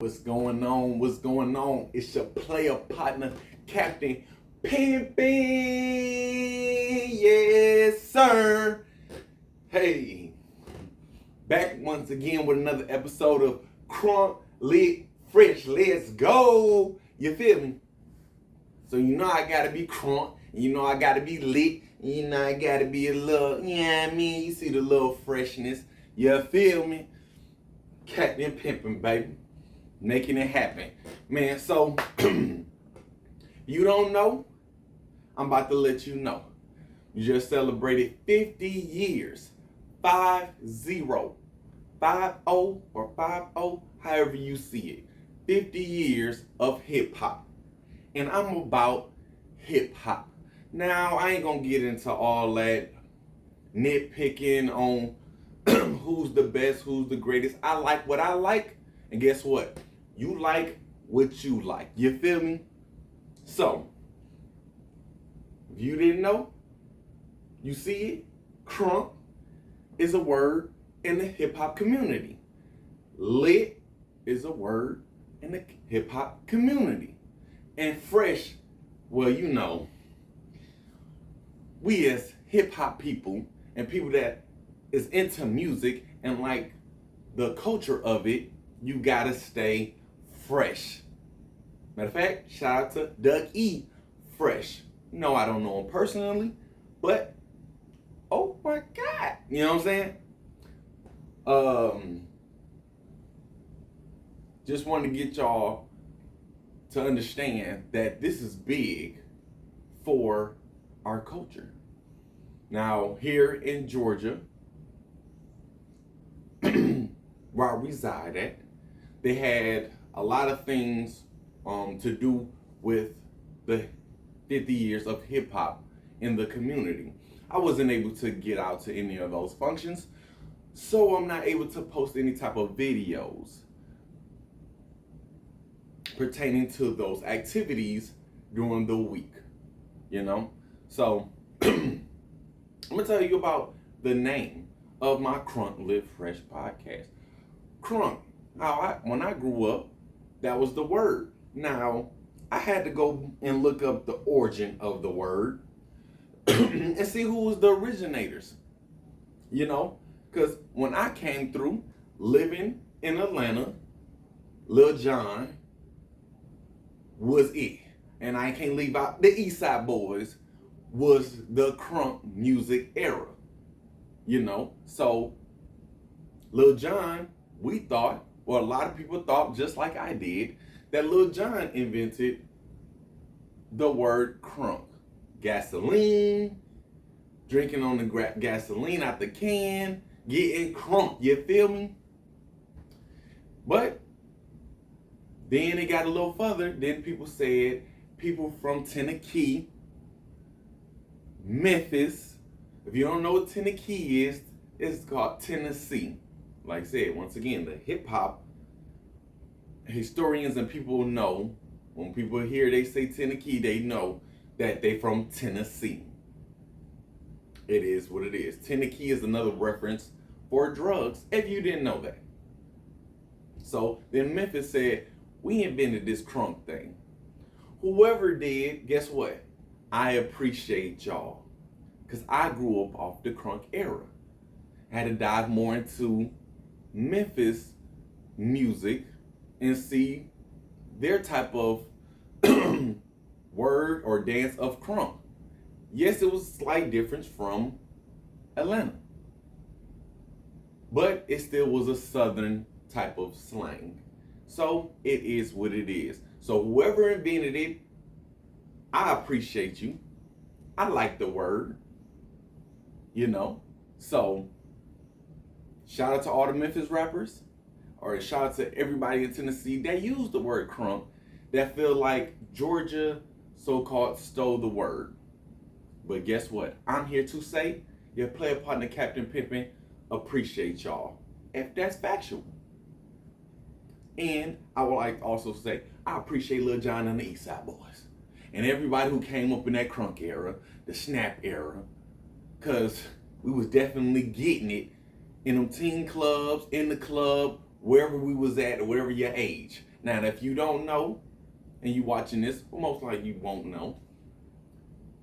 What's going on? What's going on? It's your player partner, Captain Pimpin. Yes, sir. Hey, back once again with another episode of Crunk Lit Fresh. Let's go. You feel me? So you know I gotta be crunk, you know I gotta be lit, you know I gotta be a little, you know what I mean? You see the little freshness. You feel me? Captain Pimpin, baby. Making it happen. Man, so you don't know? I'm about to let you know. You just celebrated 50 years. 5-0. 5-0 or 5-0, however you see it. 50 years of hip hop. And I'm about hip hop. Now, I ain't gonna get into all that nitpicking on who's the best, who's the greatest. I like what I like, and guess what? You like what you like. You feel me? So, if you didn't know, you see it, crunk is a word in the hip hop community. Lit is a word in the hip hop community. And fresh, well, you know, we as hip hop people and people that is into music and like the culture of it, you gotta stay fresh. Matter of fact, shout out to Doug E. Fresh. No, I don't know him personally, but oh my God, you know what I'm saying? Just wanted to get y'all to understand that this is big for our culture. Now, here in Georgia, where I reside at, they had a lot of things to do with the 50 years of hip hop in the community. I wasn't able to get out to any of those functions, so I'm not able to post any type of videos pertaining to those activities during the week, you know? So, I'm gonna tell you about the name of my Crunk Live Fresh podcast. Crunk. Now, when I grew up, that was the word. Now, I had to go and look up the origin of the word and see who was the originators, you know? Because when I came through living in Atlanta, Lil Jon was it. And I can't leave out the East Side Boys was the crunk music era, you know? So, Lil Jon, we thought, or a lot of people thought, just like I did, that Lil Jon invented the word crunk. Gasoline, drinking on the gasoline out the can, getting crunk, you feel me? But then it got a little further. Then people said people from Tennessee, Memphis. If you don't know what Tennessee is, it's called Tennessee. Like I said, once again, the hip hop historians and people know, when people hear they say Tennessee, they know that they from Tennessee. It is what it is. Tennessee is another reference for drugs, if you didn't know that. So then Memphis said, we invented this crunk thing. Whoever did, guess what? I appreciate y'all. Because I grew up off the crunk era. I had to dive more into Memphis music and see their type of word or dance of crunk. Yes, it was a slight difference from Atlanta, but it still was a southern type of slang. So it is what it is. So whoever invented it, I appreciate you. I like the word, you know. So shout out to all the Memphis rappers, or shout out to everybody in Tennessee that use the word crunk, that feel like Georgia so-called stole the word. But guess what? I'm here to say, your player partner, Captain Pimpin, appreciate y'all, if that's factual. And I would like to also say, I appreciate Lil Jon and the East Side Boys. And everybody who came up in that crunk era, the snap era. Because we was definitely getting it in them teen clubs, in the club, wherever we was at, or wherever your age. Now, if you don't know, and you watching this, well, most likely you won't know,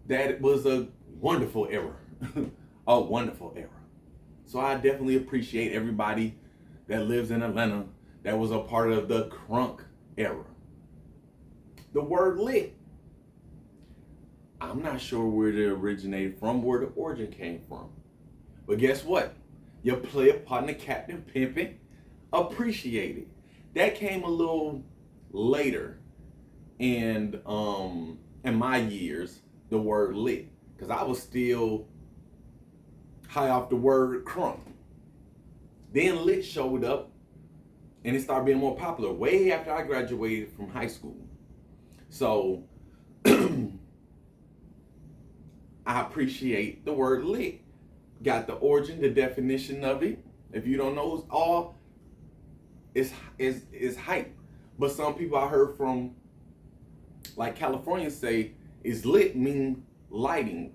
that was a wonderful era. A wonderful era. So I definitely appreciate everybody that lives in Atlanta that was a part of the crunk era. The word lit, I'm not sure where it originated from, where the origin came from. But guess what? Your player partner, Captain Pimpin', appreciate it. That came a little later in my years, the word lit. Because I was still high off the word crunk. Then lit showed up and it started being more popular way after I graduated from high school. So I appreciate the word lit. Got the origin, the definition of it. If you don't know, it's hype. But some people I heard from, like California, say is lit mean lighting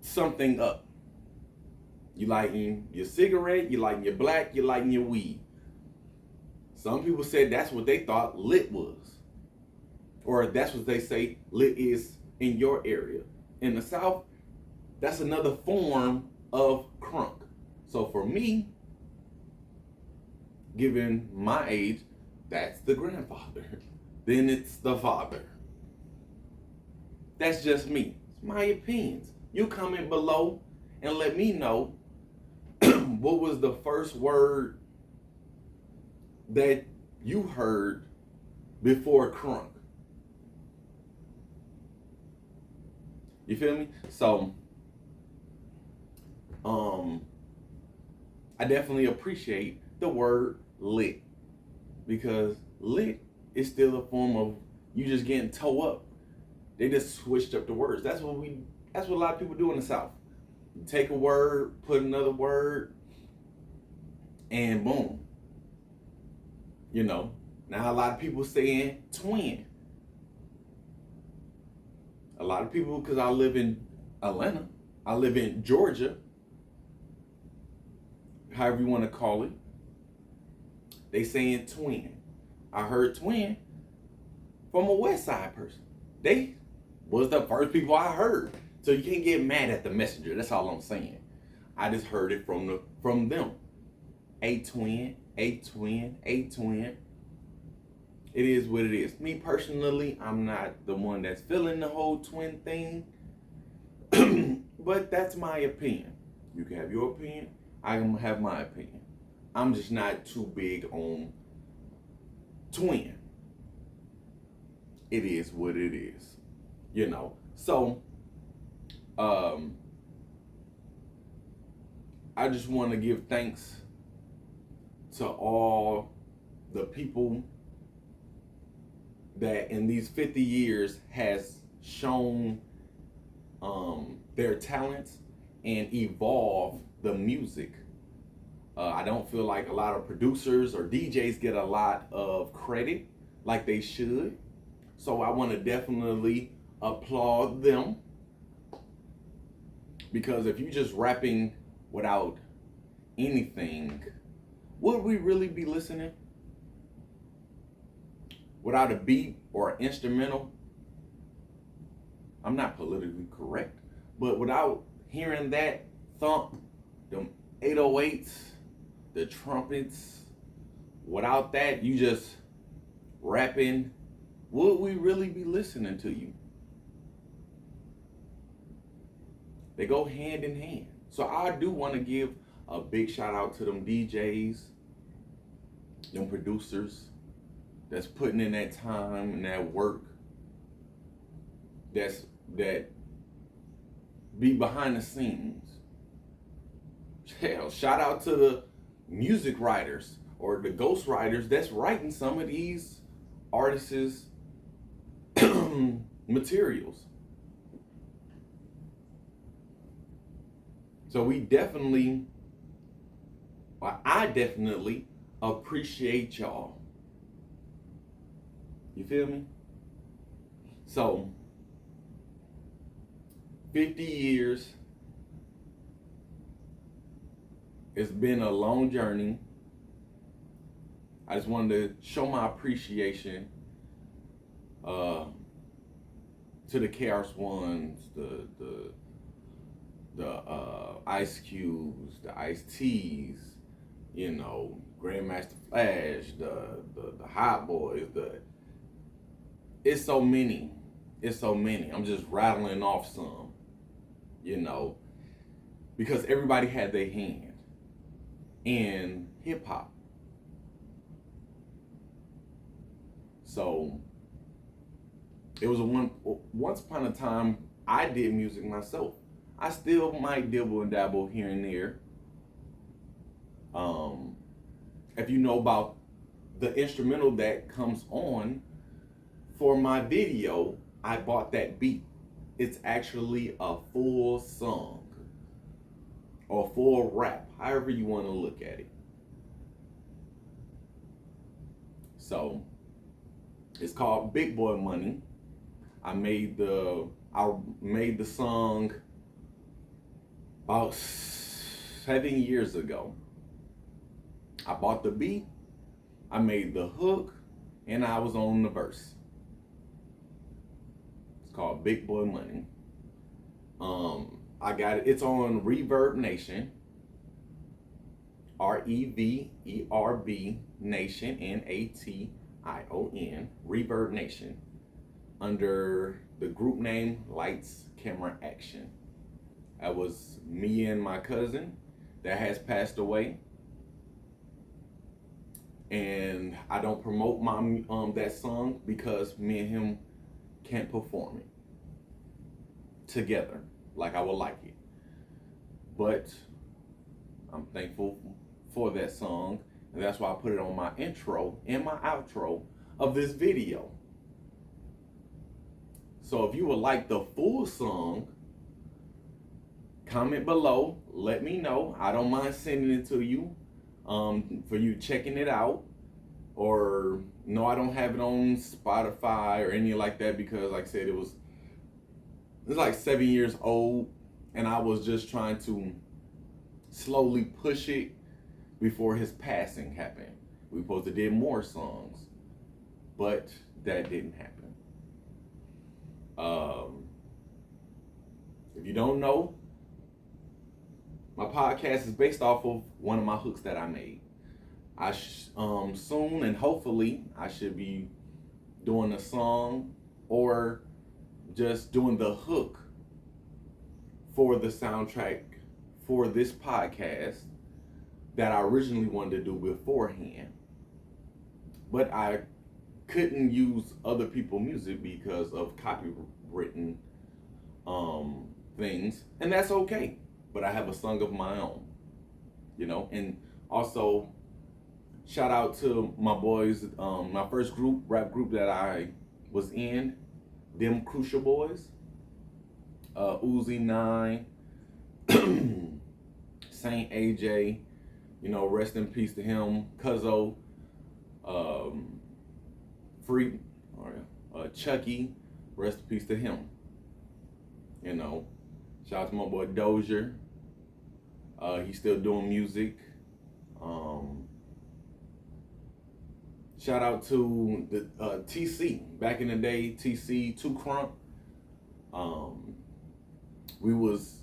something up. You lighting your cigarette, you lighting your black, you lighting your weed. Some people said that's what they thought lit was. Or that's what they say lit is in your area. In the South, that's another form of crunk. So for me, given my age, that's the grandfather. Then it's the father. That's just me. It's my opinions. You comment below and let me know what was the first word that you heard before crunk. You feel me? So, I definitely appreciate the word lit, because lit is still a form of you just getting toe up. They just switched up the words. That's what a lot of people do in the South. You take a word, put another word, and boom. You know, now a lot of people saying twin. A lot of people, because I live in Atlanta, I live in Georgia, however you want to call it, they saying twin. I heard twin from a West Side person. They was the first people I heard. So you can't get mad at the messenger. That's all I'm saying. I just heard it from them. A twin, a twin, a twin. It is what it is. Me personally, I'm not the one that's feeling the whole twin thing. But that's my opinion. You can have your opinion. I can have my opinion. I'm just not too big on twin. It is what it is. You know. So, I just want to give thanks to all the people that in these 50 years has shown their talents and evolved the music. I don't feel like a lot of producers or DJs get a lot of credit like they should. So I want to definitely applaud them, because if you just rapping without anything, would we really be listening? Without a beat or an instrumental? I'm not politically correct, but without hearing that thump, them 808s, the trumpets, without that, you just rapping, would we really be listening to you? They go hand in hand. So I do want to give a big shout out to them DJs, them producers that's putting in that time and that work, that be behind the scenes. Hell, shout out to the music writers or the ghost writers that's writing some of these artists' materials. So I definitely appreciate y'all. You feel me? So, 50 years, it's been a long journey. I just wanted to show my appreciation to the KRS Ones, the Ice Cubes, the Ice T's, you know, Grandmaster Flash, the Hot Boys, it's so many. It's so many. I'm just rattling off some, you know, because everybody had their hand in hip hop. So it was once upon a time I did music myself. I still might dibble and dabble here and there. If you know about the instrumental that comes on for my video, I bought that beat. It's actually a full song or full rap, however you want to look at it. So it's called Big Boy Money. I made the song about 7 years ago. I bought the beat, I made the hook, and I was on the verse. It's called Big Boy Money. I got it. It's on Reverb Nation. REVERB Nation, NATION. Reverb Nation. Under the group name Lights, Camera, Action. That was me and my cousin that has passed away. And I don't promote my that song because me and him can't perform it together like I would like it. But I'm thankful for that song, and that's why I put it on my intro and my outro of this video. So if you would like the full song, comment below, let me know. I don't mind sending it to you. For you checking it out. Or no, I don't have it on Spotify or anything like that because, like I said, it's like 7 years old, and I was just trying to slowly push it before his passing happened. We were supposed to do more songs, but that didn't happen. If you don't know, my podcast is based off of one of my hooks that I made. Soon and hopefully I should be doing a song or just doing the hook for the soundtrack for this podcast that I originally wanted to do beforehand. But I couldn't use other people's music because of copywritten things, and that's okay. But I have a song of my own, you know. And also, shout out to my boys, my first rap group that I was in, them Crucial Boys, Uzi 9, Saint AJ, you know, rest in peace to him, Cuzzo, Free, Chucky, rest in peace to him. You know, shout out to my boy Dozier. He's still doing music. Shout out to the TC. Back in the day, TC, 2 Crunk. We was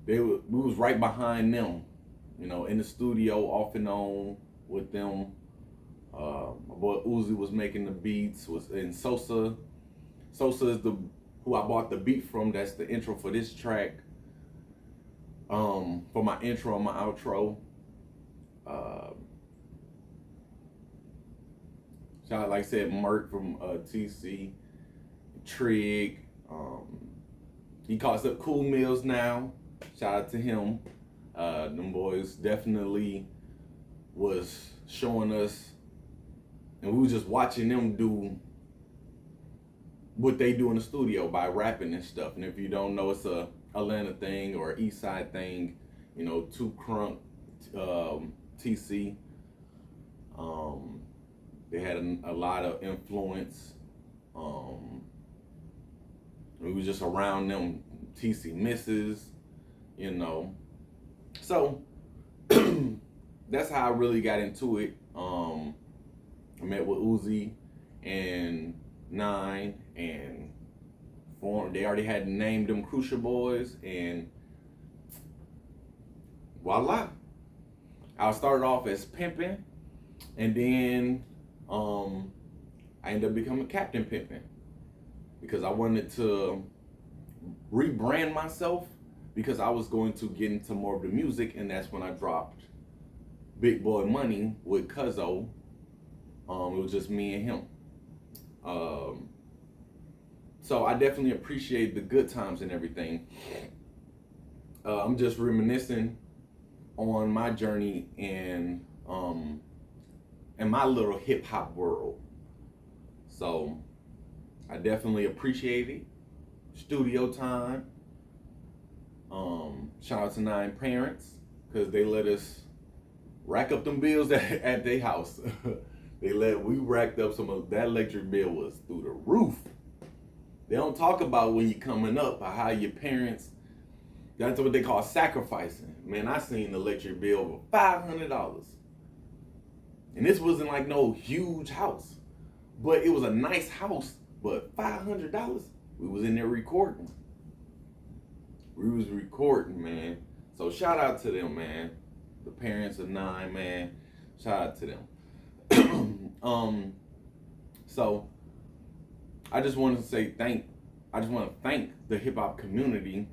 right behind them, you know, in the studio, off and on with them. My boy Uzi was making the beats. And Sosa is who I bought the beat from. That's the intro for this track. For my intro and my outro. Shout out, like I said, Merk from TC, Trig. He calls up Cool Mills now. Shout out to him. Them boys definitely was showing us, and we was just watching them do what they do in the studio by rapping and stuff. And if you don't know, it's a Atlanta thing or East Side thing. You know, 2 Crunk, TC. They had a lot of influence. We was just around them, TC misses, you know. So that's how I really got into it. I met with Uzi and Nine, and they already had named them Crucial Boys, and voila. I started off as pimping, and then I ended up becoming Captain Pimpin' because I wanted to rebrand myself because I was going to get into more of the music, and that's when I dropped Big Boy Money with Cuzzo. It was just me and him. So I definitely appreciate the good times and everything. I'm just reminiscing on my journey in my little hip hop world. So I definitely appreciate it. Studio time. Shout out to Nine parents because they let us rack up them bills at their house. We racked up some of that. Electric bill was through the roof. They don't talk about when you're coming up or how your parents, that's what they call sacrificing. Man, I seen the electric bill for $500. And this wasn't like no huge house, but it was a nice house, but $500, we was in there recording. We was recording, man. So shout out to them, man. The parents of Nine, man. Shout out to them. So I just want to thank the hip hop community.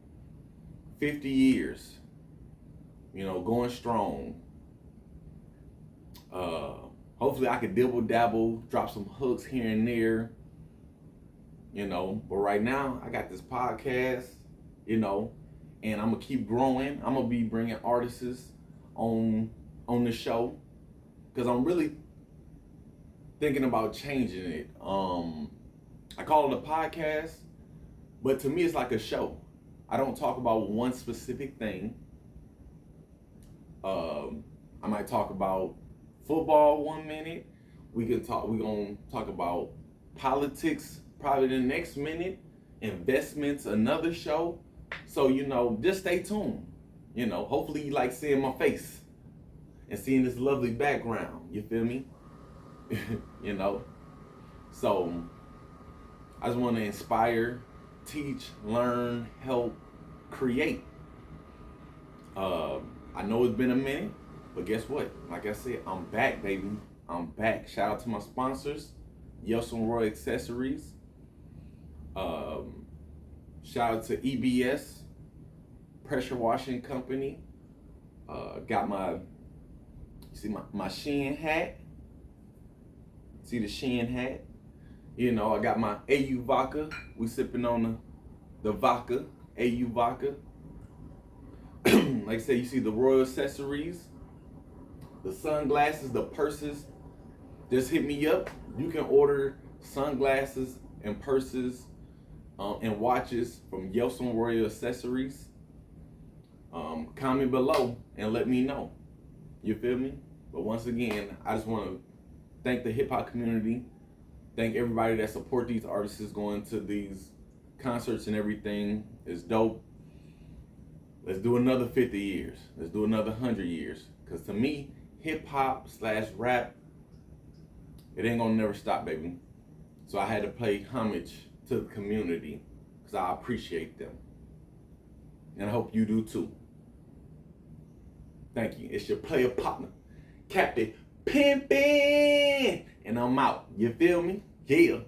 50 years, going strong. Hopefully I could dibble dabble, drop some hooks here and there, but right now I got this podcast, and I'm gonna keep growing. I'm gonna be bringing artists on the show because I'm really thinking about changing it. I call it a podcast, but to me it's like a show. I don't talk about one specific thing. I might talk about football 1 minute. We're gonna talk about politics probably the next minute, investments another show. So just stay tuned. Hopefully you like seeing my face and seeing this lovely background. You feel me? So I just want to inspire, teach, learn, help, create. I know it's been a minute, but guess what? Like I said, I'm back, baby. I'm back. Shout out to my sponsors, Yelson Roy Accessories. Shout out to EBS, Pressure Washing Company. Got my Shein hat. See the Shein hat? I got my AU vodka. We sipping on the vodka, AU vodka. Like I said, you see the Royal Accessories, the sunglasses, the purses. Just hit me up. You can order sunglasses and purses and watches from Yelson Royal Accessories. Comment below and let me know. You feel me? But once again, I just want to thank the hip hop community. Thank everybody that support these artists going to these concerts and everything. It's dope. Let's do another 50 years. Let's do another 100 years. Because to me, hip-hop/rap, it ain't gonna never stop, baby. So I had to pay homage to the community because I appreciate them. And I hope you do too. Thank you. It's your player partner, Captain Pimpin'. And I'm out. You feel me? Yeah.